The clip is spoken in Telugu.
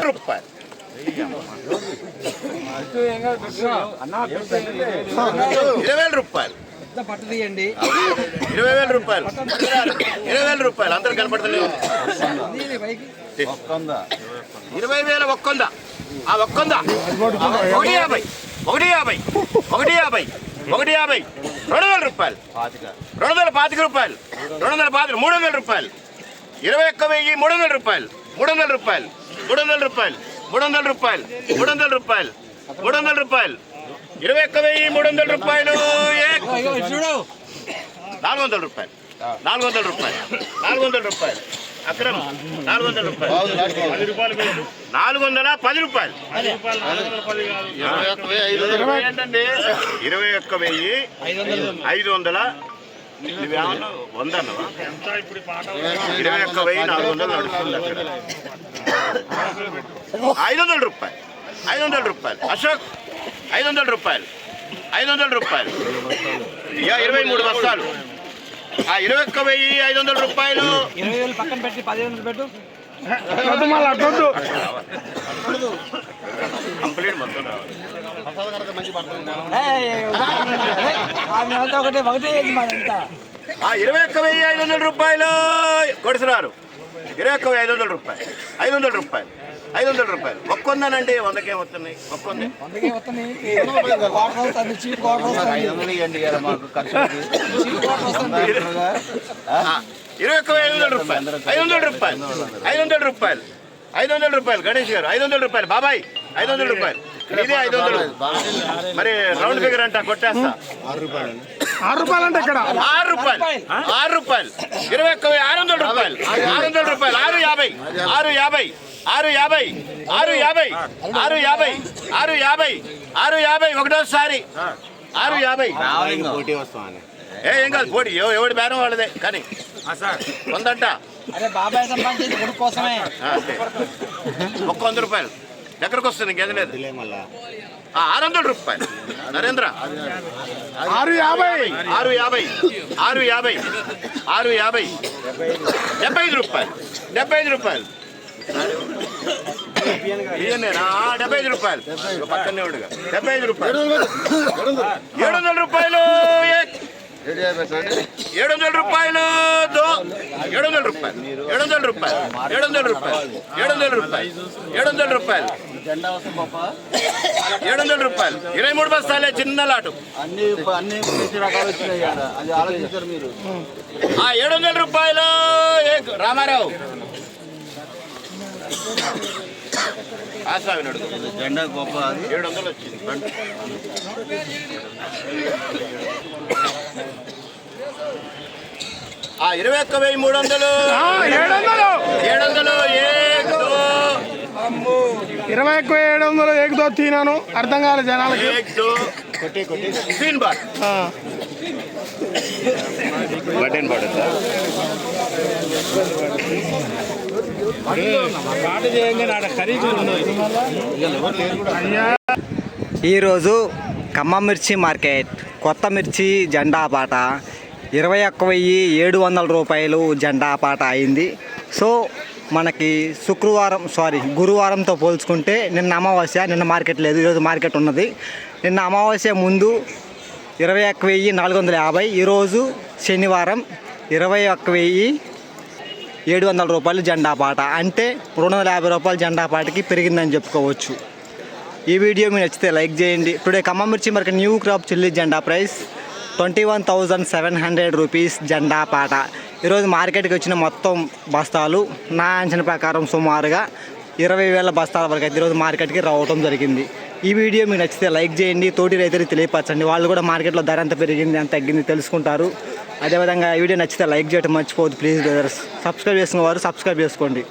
రూపాయలు 20,000 రూపాయలు 20,000 రూపాయలు 20,000 రూపాయలు అందరూ కనపడతలేదు 20,000 ఒక్కొంద ఆ ఒక్కొంద 150 150 150 150 200 రూపాయలు 225 రూపాయలు 225 300 రూపాయలు 21,300 రూపాయలు 300 రూపాయలు 300 రూపాయలు 300 రూపాయలు 300 రూపాయలు 300 రూపాయలు 21,300 రూపాయలు 400 రూపాయలు 400 రూపాయలు 400 రూపాయలు అక్రమ్ 400 రూపాయలు 410 రూపాయలు 21,500 100 అన్నవా 21,400 నడుస్తుంది అక్కడ 500 రూపాయలు 500 రూపాయలు అశోక్ 500 రూపాయలు 500 రూపాయలు 23 బస్తాలు 21,500 రూపాయలు 20,000 పక్కన పెట్టి 10,000 పెట్టు కంప్లీట్ మొత్తం రావాలి 21,500 రూపాయలు కొడుతున్నారు 21,500 రూపాయలు 500 రూపాయలు 500 రూపాయలు ఒక్కొందనండి 100కే వస్తున్నాయి ఒక్కొందే 21,500 రూపాయలు 500 రూపాయలు 500 రూపాయలు 500 రూపాయలు గణేష్ గారు 500 రూపాయలు బాబాయ్ 500 రూపాయలు ఇదే 500 మరి రౌండ్ ఫిగర్ అంట కొట్టేస్తా 6 రూపాయలు అంటే ఇక్కడ 6 రూపాయలు 6 రూపాయలు 21,600 రూపాయలు 600 రూపాయలు 650 650 650 650 650 650 650 ఒకటోసారి 650 ఏం కాదు పోటీ ఎవడి బేరం వాళ్ళదే కానీ కొందంట అరే బాబాయ్ సంపాదించేది కొడుకు కోసమే 100 రూపాయలు ఎక్కడికి వస్తుంది ఇంకేది లేదు 600 రూపాయలు నరేంద్ర 650 650 650 75 రూపాయలు 75 రూపాయలు 75 రూపాయలు పక్కనే ఉండగా 75 రూపాయలు 700 రూపాయలు 700 రూపాయలు 700 రూపాయలు 700 రూపాయలు 700 రూపాయలు 700 రూపాయలు 700 రూపాయలు 700 రూపాయలు 23 బస్తాలే చిన్న లాటు అన్ని రకాలు వచ్చినాయి అది ఆలోచించారు మీరు 700 రూపాయలు రామారావు ఆశావినడు జెండా గొప్ప 700 వచ్చింది 21,300 21,700 ఏకదో తినాను అర్థం కాలే జనాలకి ఈరోజు ఖమ్మం మిర్చి మార్కెట్ కొత్త మిర్చి జెండా పాట 21,700 రూపాయలు జెండా పాట అయింది. సో మనకి గురువారంతో పోల్చుకుంటే నిన్న అమావాస్య, నిన్న మార్కెట్ లేదు, ఈరోజు మార్కెట్ ఉన్నది. నిన్న అమావాస్య ముందు 21,450, ఈరోజు శనివారం 21,700 రూపాయలు జెండా పాట, అంటే 250 రూపాయలు జెండా పాటకి పెరిగిందని చెప్పుకోవచ్చు. ఈ వీడియో మీకు నచ్చితే లైక్ చేయండి. టుడే ఖమ్మం మిర్చి మార్కెట్ న్యూ క్రాప్ చిల్లీ జెండా ప్రైస్ 21,700 రూపీస్ జెండా పాట. ఈరోజు మార్కెట్కి వచ్చిన మొత్తం బస్తాలు నా అంచనా ప్రకారం సుమారుగా 20,000 బస్తాల వరకు అయితే ఈరోజు మార్కెట్కి రావడం జరిగింది. ఈ వీడియో మీకు నచ్చితే లైక్ చేయండి, తోటి రైతులకు తెలియపరచండి. వాళ్ళు కూడా మార్కెట్లో ధర ఎంత పెరిగింది ఎంత తగ్గింది తెలుసుకుంటారు. అదేవిధంగా ఈ వీడియో నచ్చితే లైక్ చేయడం మర్చిపోవద్దు ప్లీజ్ బ్రదర్స్. సబ్స్క్రైబ్ చేసుకున్న వారు సబ్స్క్రైబ్ చేసుకోండి.